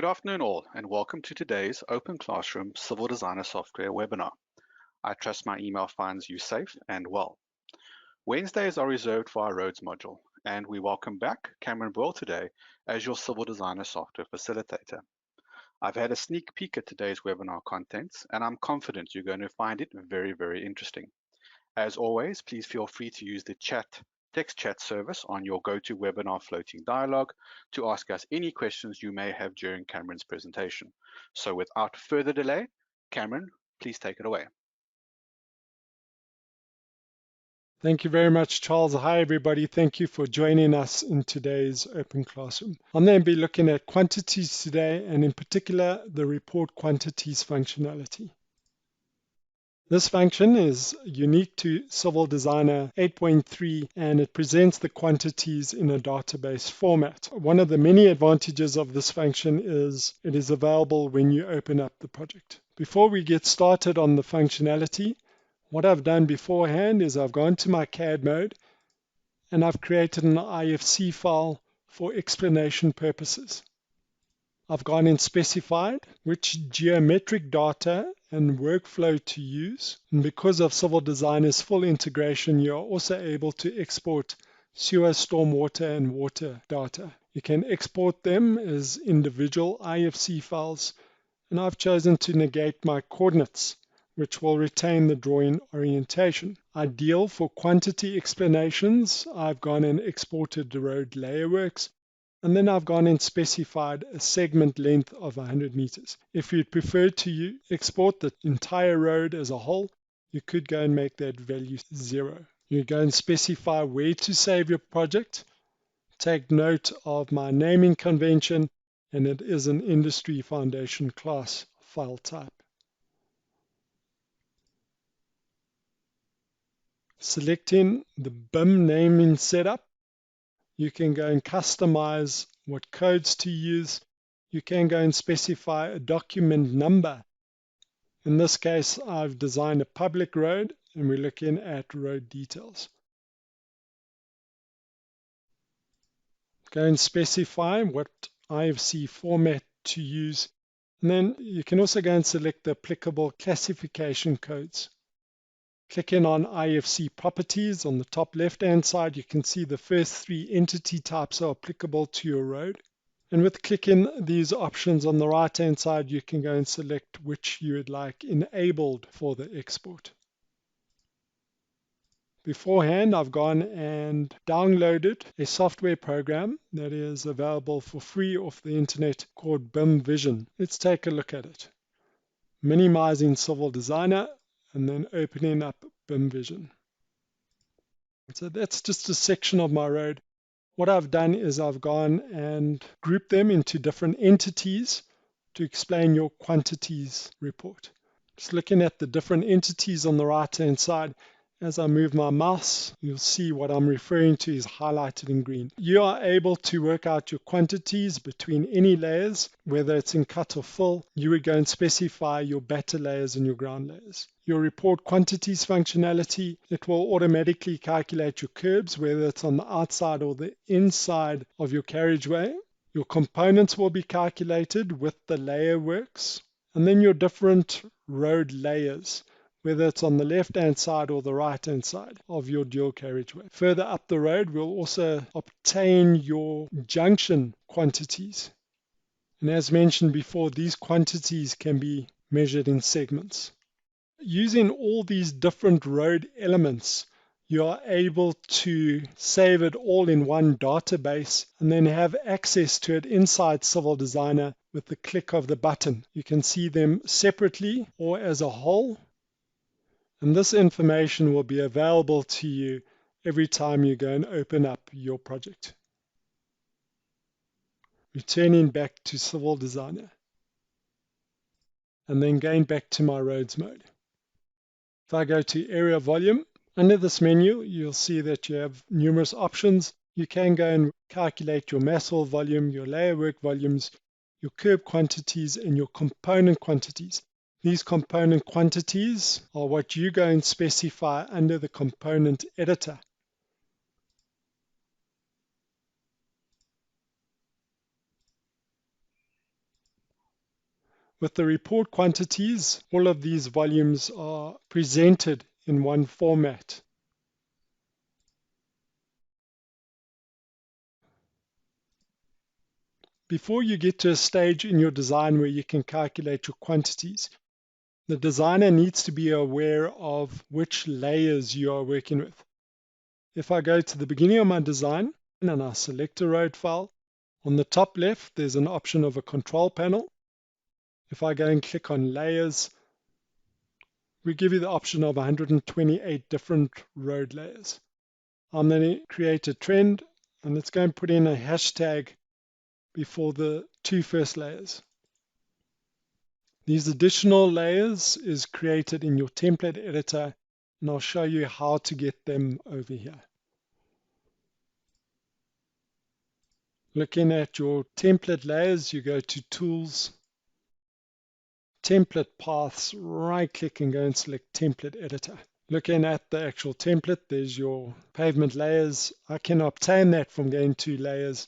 Good afternoon all, and welcome to today's Open Classroom Civil Designer Software webinar. I trust my email finds you safe and well. Wednesdays are reserved for our roads module, and we welcome back Cameron Boyle today as your Civil Designer Software Facilitator. I've had a sneak peek at today's webinar contents, and I'm confident you're going to find it very, very interesting. As always, please feel free to use the text chat service on your GoToWebinar floating dialog to ask us any questions you may have during Cameron's presentation. So without further delay, Cameron, please take it away. Thank you very much, Charles. Hi, everybody. Thank you for joining us in today's Open Classroom. I'm going to be looking at quantities today, and in particular, the report quantities functionality. This function is unique to Civil Designer 8.3, and it presents the quantities in a database format. One of the many advantages of this function is it is available when you open up the project. Before we get started on the functionality, what I've done beforehand is I've gone to my CAD mode and I've created an IFC file for explanation purposes. I've gone and specified which geometric data and workflow to use. And because of Civil Designer's full integration, you're also able to export sewer, stormwater, and water data. You can export them as individual IFC files, and I've chosen to negate my coordinates, which will retain the drawing orientation. Ideal for quantity explanations, I've gone and exported the road layer works, and then I've gone and specified a segment length of 100 meters. If you'd prefer to export the entire road as a whole, you could go and make that value 0. You go and specify where to save your project. Take note of my naming convention, and it is an industry foundation class file type. Selecting the BIM naming setup, you can go and customize what codes to use. You can go and specify a document number. In this case, I've designed a public road, and we're looking at road details. Go and specify what IFC format to use, and then you can also go and select the applicable classification codes. Clicking on IFC properties on the top left-hand side, you can see the first 3 entity types are applicable to your road. And with clicking these options on the right-hand side, you can go and select which you would like enabled for the export. Beforehand, I've gone and downloaded a software program that is available for free off the internet called BIM Vision. Let's take a look at it. Minimizing Civil Designer, and then opening up BIM Vision. So that's just a section of my road. What I've done is I've gone and grouped them into different entities to explain your quantities report. Just looking at the different entities on the right-hand side, as I move my mouse, you'll see what I'm referring to is highlighted in green. You are able to work out your quantities between any layers, whether it's in cut or fill. You would go and specify your batter layers and your ground layers. Your report quantities functionality, it will automatically calculate your curbs, whether it's on the outside or the inside of your carriageway. Your components will be calculated with the layer works, and then your different road layers, whether it's on the left-hand side or the right-hand side of your dual carriageway. Further up the road, we'll also obtain your junction quantities. And as mentioned before, these quantities can be measured in segments. Using all these different road elements, you are able to save it all in one database and then have access to it inside Civil Designer with the click of the button. You can see them separately or as a whole. And this information will be available to you every time you go and open up your project. Returning back to Civil Designer, and then going back to my roads mode. If I go to area volume, under this menu, you'll see that you have numerous options. You can go and calculate your mass haul volume, your layer work volumes, your curb quantities, and your component quantities. These component quantities are what you go and specify under the component editor. With the report quantities, all of these volumes are presented in one format. Before you get to a stage in your design where you can calculate your quantities, the designer needs to be aware of which layers you are working with. If I go to the beginning of my design and I select a road file, on the top left there's an option of a control panel. If I go and click on layers, we give you the option of 128 different road layers. I'm going to create a trend, and let's go and put in a hashtag before the two first layers. These additional layers is created in your template editor, and I'll show you how to get them over here. Looking at your template layers, you go to Tools, Template Paths, right-click and go and select Template Editor. Looking at the actual template, there's your pavement layers. I can obtain that from going to Layers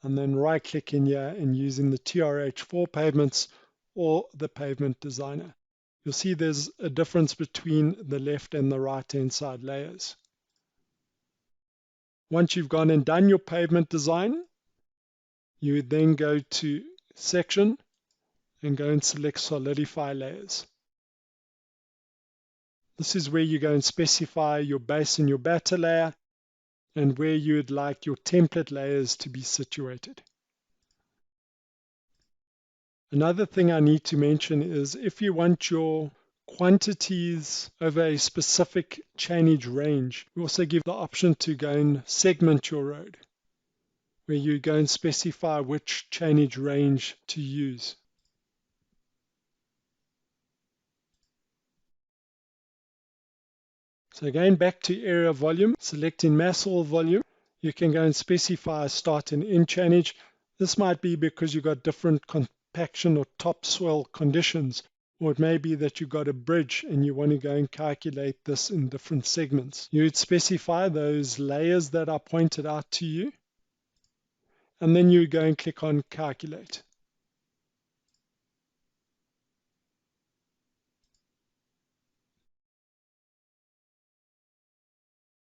and then right-click in here and using the TRH4 pavements or the Pavement Designer. You'll see there's a difference between the left and the right-hand side layers. Once you've gone and done your pavement design, you would then go to Section and go and select Solidify Layers. This is where you go and specify your base and your batter layer and where you would like your template layers to be situated. Another thing I need to mention is if you want your quantities over a specific chainage range, we also give the option to go and segment your road, where you go and specify which chainage range to use. So again, back to area volume, selecting mass or volume, you can go and specify a start and end chainage. This might be because you've got different compaction or topsoil conditions, or it may be that you've got a bridge and you want to go and calculate this in different segments. You would specify those layers that are pointed out to you, and then you go and click on Calculate.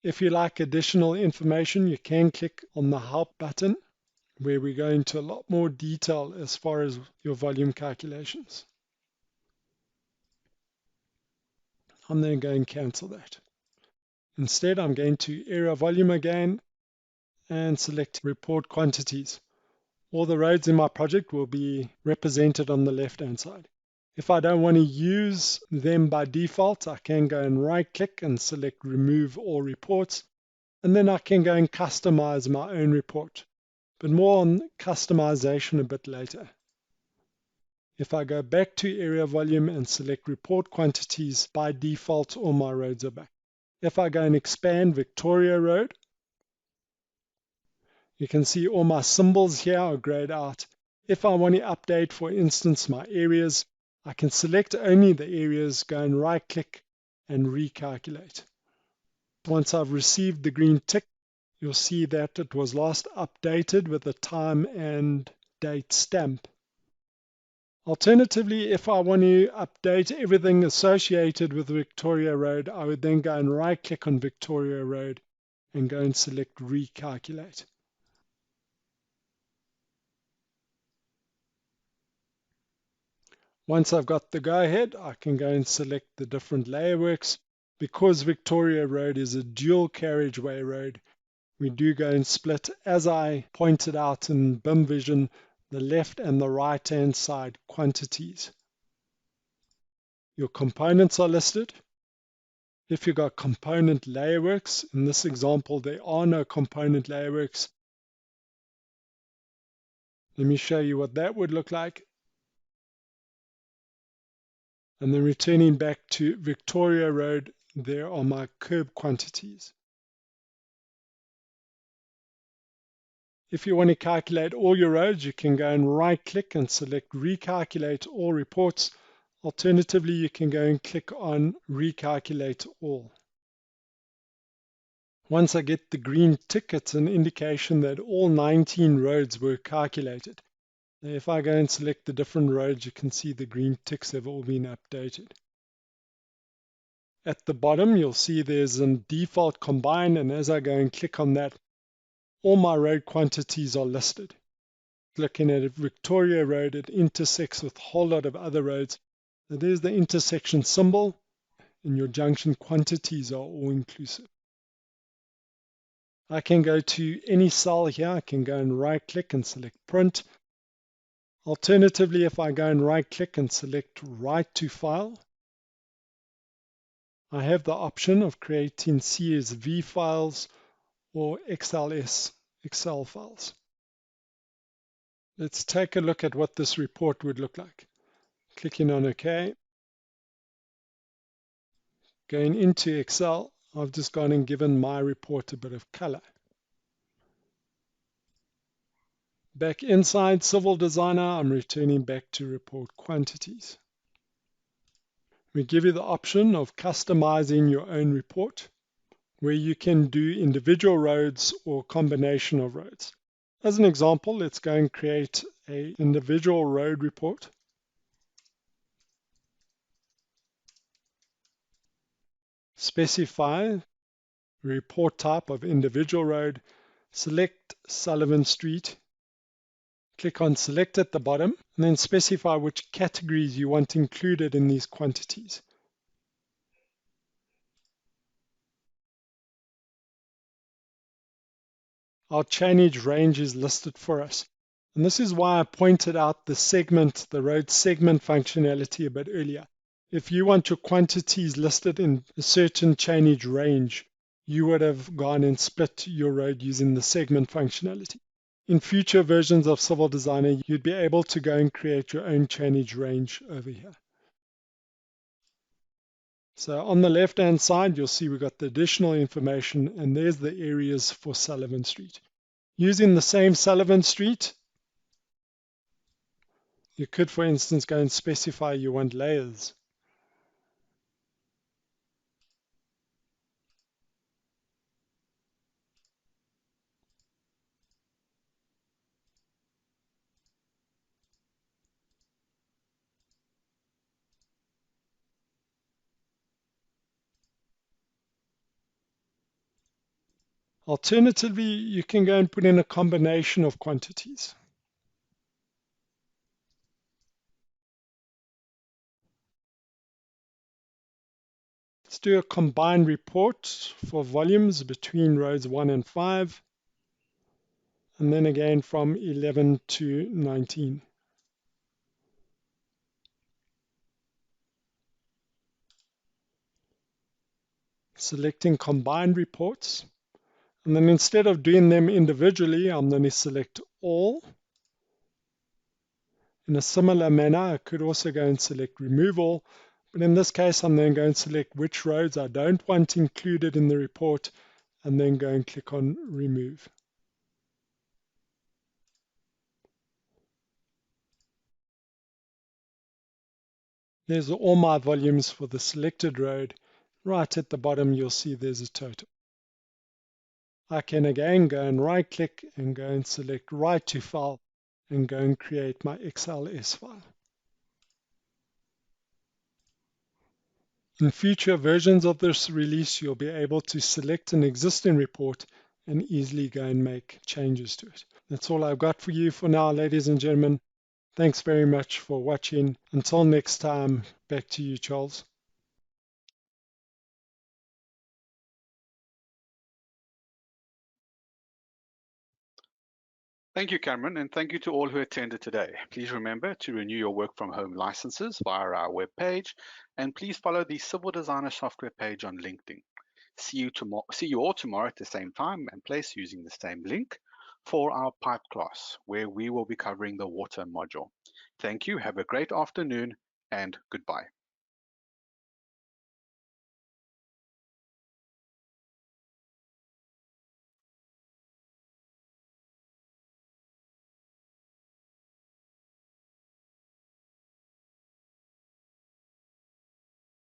If you like additional information, you can click on the Help button, where we go into a lot more detail as far as your volume calculations. I'm then going to cancel that. Instead, I'm going to area volume again and select report quantities. All the roads in my project will be represented on the left-hand side. If I don't want to use them by default, I can go and right-click and select remove all reports, and then I can go and customize my own report. But more on customization a bit later. If I go back to area volume and select report quantities, by default all my roads are back. If I go and expand Victoria Road, you can see all my symbols here are grayed out. If I want to update, for instance, my areas, I can select only the areas, go and right click and recalculate. Once I've received the green tick, you'll see that it was last updated with a time and date stamp. Alternatively, if I want to update everything associated with Victoria Road, I would then go and right click on Victoria Road and go and select Recalculate. Once I've got the go ahead, I can go and select the different layer works. Because Victoria Road is a dual carriageway road, we do go and split, as I pointed out in BIM Vision, the left and the right hand side quantities. Your components are listed. If you've got component layer works, in this example there are no component layer works. Let me show you what that would look like. And then returning back to Victoria Road, there are my curb quantities. If you want to calculate all your roads, you can go and right click and select Recalculate All Reports. Alternatively, you can go and click on Recalculate All. Once I get the green tick, it's an indication that all 19 roads were calculated. If I go and select the different roads, you can see the green ticks have all been updated. At the bottom, you'll see there's a default combine, and as I go and click on that, all my road quantities are listed. Looking at Victoria Road, it intersects with a whole lot of other roads. So there's the intersection symbol, and your junction quantities are all inclusive. I can go to any cell here. I can go and right click and select print. Alternatively, if I go and right click and select write to file, I have the option of creating CSV files or XLS Excel files. Let's take a look at what this report would look like. Clicking on OK. Going into Excel, I've just gone and given my report a bit of color. Back inside Civil Designer, I'm returning back to report quantities. We give you the option of customizing your own report, where you can do individual roads or combination of roads. As an example, let's go and create an individual road report. Specify report type of individual road, select Sullivan Street, click on select at the bottom, and then specify which categories you want included in these quantities. Our chainage range is listed for us. And this is why I pointed out the road segment functionality a bit earlier. If you want your quantities listed in a certain chainage range, you would have gone and split your road using the segment functionality. In future versions of Civil Designer, you'd be able to go and create your own chainage range over here. So on the left-hand side, you'll see we've got the additional information, and there's the areas for Sullivan Street. Using the same Sullivan Street, you could, for instance, go and specify you want layers. Alternatively, you can go and put in a combination of quantities. Let's do a combined report for volumes between roads 1 and 5, and then again from 11 to 19. Selecting combined reports, and then instead of doing them individually, I'm going to select all. In a similar manner, I could also go and select remove all, but in this case, I'm then going to select which roads I don't want included in the report, and then go and click on remove. There's all my volumes for the selected road. Right at the bottom, you'll see there's a total. I can again go and right click and go and select write to file and go and create my XLS file. In future versions of this release, you'll be able to select an existing report and easily go and make changes to it. That's all I've got for you for now, ladies and gentlemen. Thanks very much for watching. Until next time, back to you, Charles. Thank you, Cameron, and thank you to all who attended today. Please remember to renew your work from home licenses via our webpage, and please follow the Civil Designer Software page on LinkedIn. See you all tomorrow at the same time and place using the same link for our pipe class, where we will be covering the water module. Thank you, have a great afternoon, and goodbye.